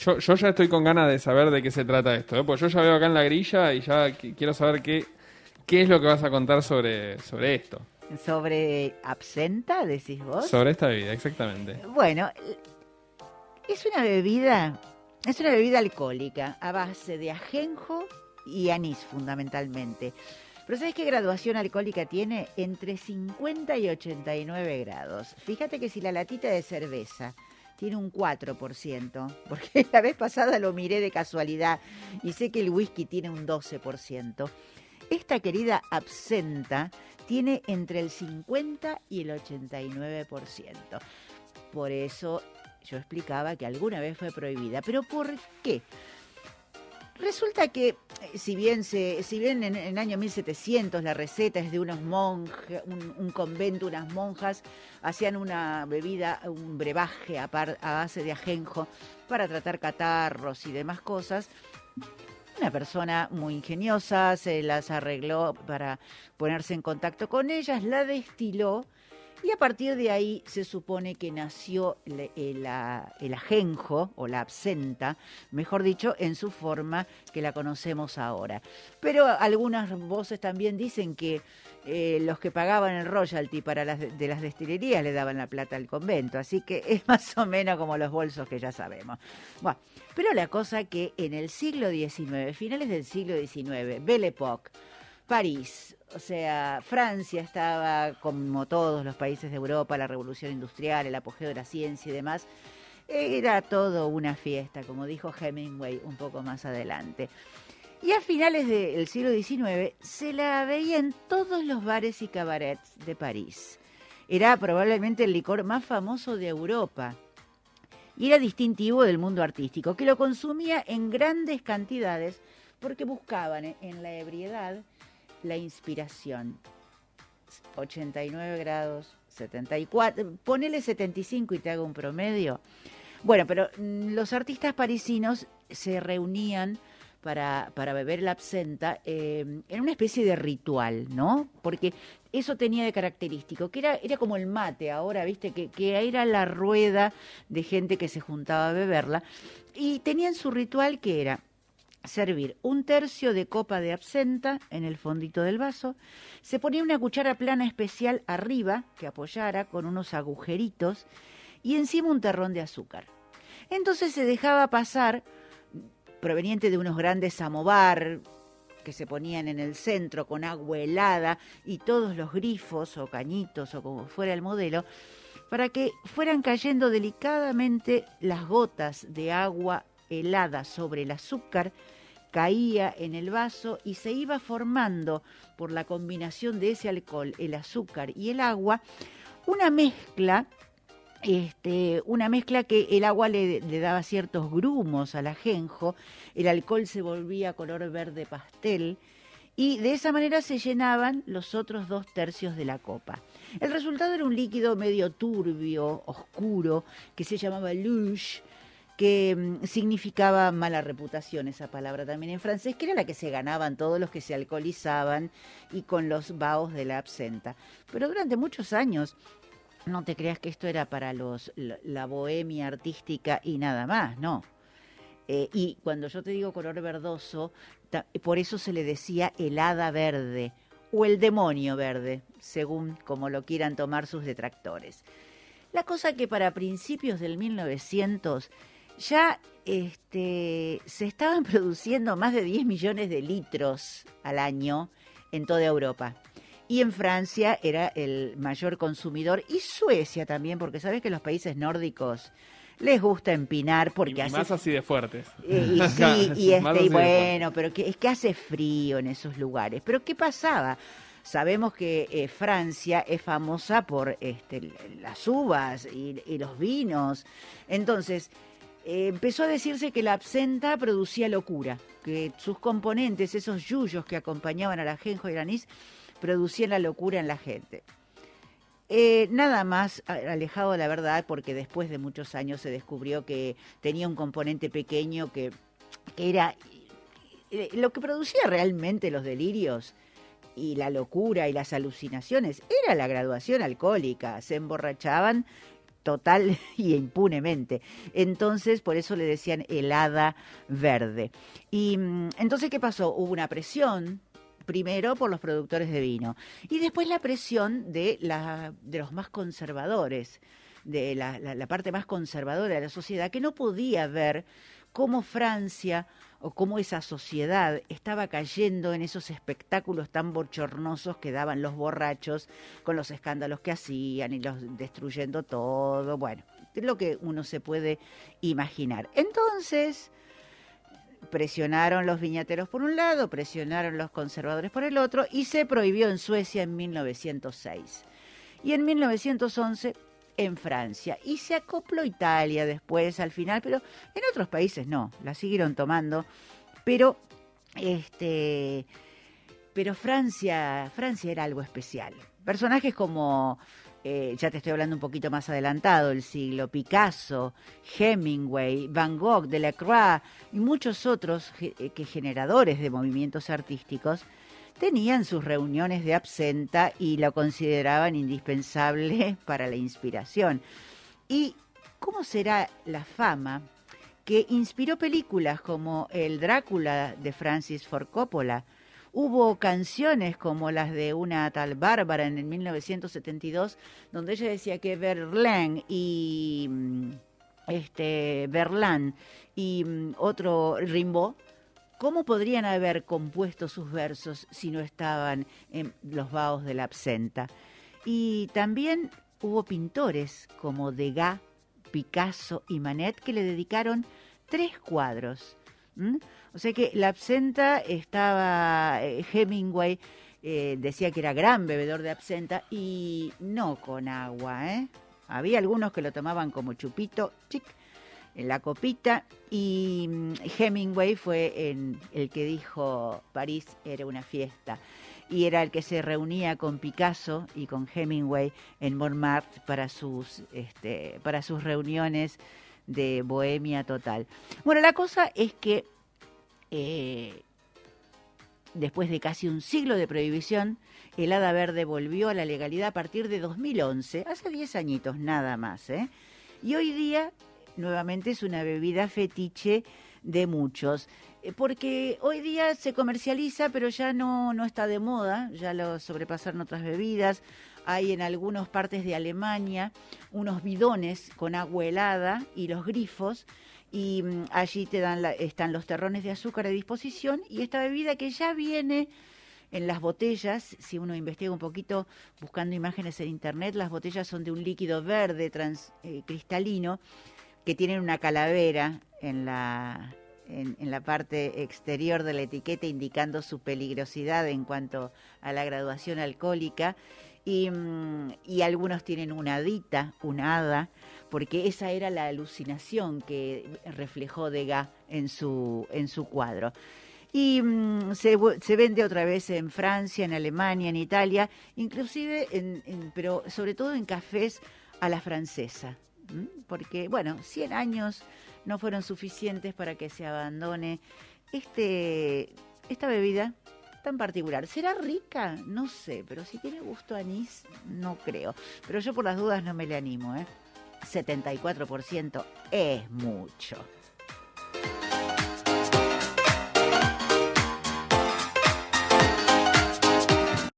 Yo ya estoy con ganas de saber de qué se trata esto, ¿eh? Pues yo ya veo acá en la grilla y ya quiero saber qué es lo que vas a contar sobre esto. Sobre absenta, decís vos. Sobre esta bebida, exactamente. Bueno, es una bebida, es una bebida alcohólica a base de ajenjo y anís fundamentalmente. Pero ¿sabes qué graduación alcohólica tiene? Entre 50 y 89 grados. Fíjate que si la latita de cerveza tiene un 4%, porque la vez pasada lo miré de casualidad y sé que el whisky tiene un 12%, esta querida absenta tiene entre el 50 y el 89%. Por eso yo explicaba que alguna vez fue prohibida. ¿Pero por qué? Resulta que, si bien en el año 1700 la receta es de unos monjes, un convento, unas monjas, hacían una bebida, un brebaje a base de ajenjo para tratar catarros y demás cosas, una persona muy ingeniosa se las arregló para ponerse en contacto con ellas, la destiló y a partir de ahí se supone que nació el ajenjo o la absenta, mejor dicho, en su forma que la conocemos ahora. Pero algunas voces también dicen que los que pagaban el royalty para de las destilerías le daban la plata al convento, así que es más o menos como los bolsos que ya sabemos. Bueno, pero la cosa que en el siglo XIX, finales del siglo XIX, Belle Époque, París, o sea, Francia estaba, como todos los países de Europa, la revolución industrial, el apogeo de la ciencia y demás. Era todo una fiesta, como dijo Hemingway un poco más adelante. Y a finales del siglo XIX se la veía en todos los bares y cabarets de París. Era probablemente el licor más famoso de Europa y era distintivo del mundo artístico, que lo consumía en grandes cantidades porque buscaban en la ebriedad la inspiración. 89 grados, 74, ponele 75 y te hago un promedio. Bueno, pero los artistas parisinos se reunían para beber la absenta en una especie de ritual, ¿no? Porque eso tenía de característico, que era como el mate ahora, ¿viste? Que era la rueda de gente que se juntaba a beberla. Y tenían su ritual que era servir un tercio de copa de absenta en el fondito del vaso, se ponía una cuchara plana especial arriba que apoyara con unos agujeritos y encima un terrón de azúcar. Entonces se dejaba pasar, proveniente de unos grandes samovar que se ponían en el centro con agua helada y todos los grifos o cañitos o como fuera el modelo, para que fueran cayendo delicadamente las gotas de agua helada sobre el azúcar, caía en el vaso y se iba formando por la combinación de ese alcohol, el azúcar y el agua, una mezcla que el agua le daba ciertos grumos al ajenjo, el alcohol se volvía color verde pastel y de esa manera se llenaban los otros 2/3 de la copa. El resultado era un líquido medio turbio, oscuro, que se llamaba luge, que significaba mala reputación, esa palabra también en francés, que era la que se ganaban todos los que se alcoholizaban y con los vaos de la absenta. Pero durante muchos años, no te creas que esto era para la bohemia artística y nada más, no. Y cuando yo te digo color verdoso, por eso se le decía el hada verde o el demonio verde, según como lo quieran tomar sus detractores. La cosa que para principios del 1900 ya se estaban produciendo más de 10 millones de litros al año en toda Europa. Y en Francia era el mayor consumidor y Suecia también, porque sabes que los países nórdicos les gusta empinar porque Y más así de fuertes. y sí, y Más así de bueno, pero es que hace frío en esos lugares. Pero ¿qué pasaba? Sabemos que Francia es famosa por las uvas y los vinos. Entonces, empezó a decirse que la absenta producía locura, que sus componentes, esos yuyos que acompañaban al ajenjo y el anís, producían la locura en la gente. Nada más alejado de la verdad, porque después de muchos años se descubrió que tenía un componente pequeño que era lo que producía realmente los delirios y la locura y las alucinaciones, era la graduación alcohólica. Se emborrachaban total y impunemente. Entonces, por eso le decían el hada verde. Y entonces, ¿qué pasó? Hubo una presión, primero por los productores de vino, y después la presión de los más conservadores, de la parte más conservadora de la sociedad, que no podía ver cómo Francia o cómo esa sociedad estaba cayendo en esos espectáculos tan bochornosos que daban los borrachos con los escándalos que hacían y los destruyendo todo. Bueno, es lo que uno se puede imaginar. Entonces, presionaron los viñateros por un lado, presionaron los conservadores por el otro, y se prohibió en Suecia en 1906. Y en 1911 en Francia, y se acopló Italia después al final, pero en otros países no, la siguieron tomando, pero Francia era algo especial. Personajes como, ya te estoy hablando un poquito más adelantado, el siglo, Picasso, Hemingway, Van Gogh, Delacroix y muchos otros generadores de movimientos artísticos, tenían sus reuniones de absenta y lo consideraban indispensable para la inspiración. ¿Y cómo será la fama que inspiró películas como El Drácula de Francis Ford Coppola? Hubo canciones como las de una tal Bárbara en el 1972, donde ella decía que Verlaine y otro Rimbaud, ¿cómo podrían haber compuesto sus versos si no estaban en los vaos de la absenta? Y también hubo pintores como Degas, Picasso y Manet que le dedicaron 3 cuadros. O sea que la absenta estaba, Hemingway decía que era gran bebedor de absenta y no con agua, ¿eh? Había algunos que lo tomaban como chupito, chic, en la copita, y Hemingway fue el que dijo París era una fiesta, y era el que se reunía con Picasso y con Hemingway en Montmartre para sus reuniones de bohemia total. Bueno, la cosa es que después de casi un siglo de prohibición, el hada verde volvió a la legalidad a partir de 2011, hace 10 añitos nada más, ¿eh? Y hoy día nuevamente es una bebida fetiche de muchos, porque hoy día se comercializa, pero ya no está de moda, ya lo sobrepasaron otras bebidas. Hay en algunas partes de Alemania unos bidones con agua helada y los grifos, y allí están los terrones de azúcar a disposición, y esta bebida que ya viene en las botellas, si uno investiga un poquito buscando imágenes en internet, las botellas son de un líquido verde cristalino, que tienen una calavera en la parte exterior de la etiqueta indicando su peligrosidad en cuanto a la graduación alcohólica, y algunos tienen una hada, porque esa era la alucinación que reflejó Degas en su cuadro. Y se vende otra vez en Francia, en Alemania, en Italia, inclusive, pero sobre todo en cafés a la francesa. Porque, bueno, 100 años no fueron suficientes para que se abandone esta bebida tan particular. ¿Será rica? No sé, pero si tiene gusto a anís, no creo. Pero yo por las dudas no me le animo, 74% es mucho.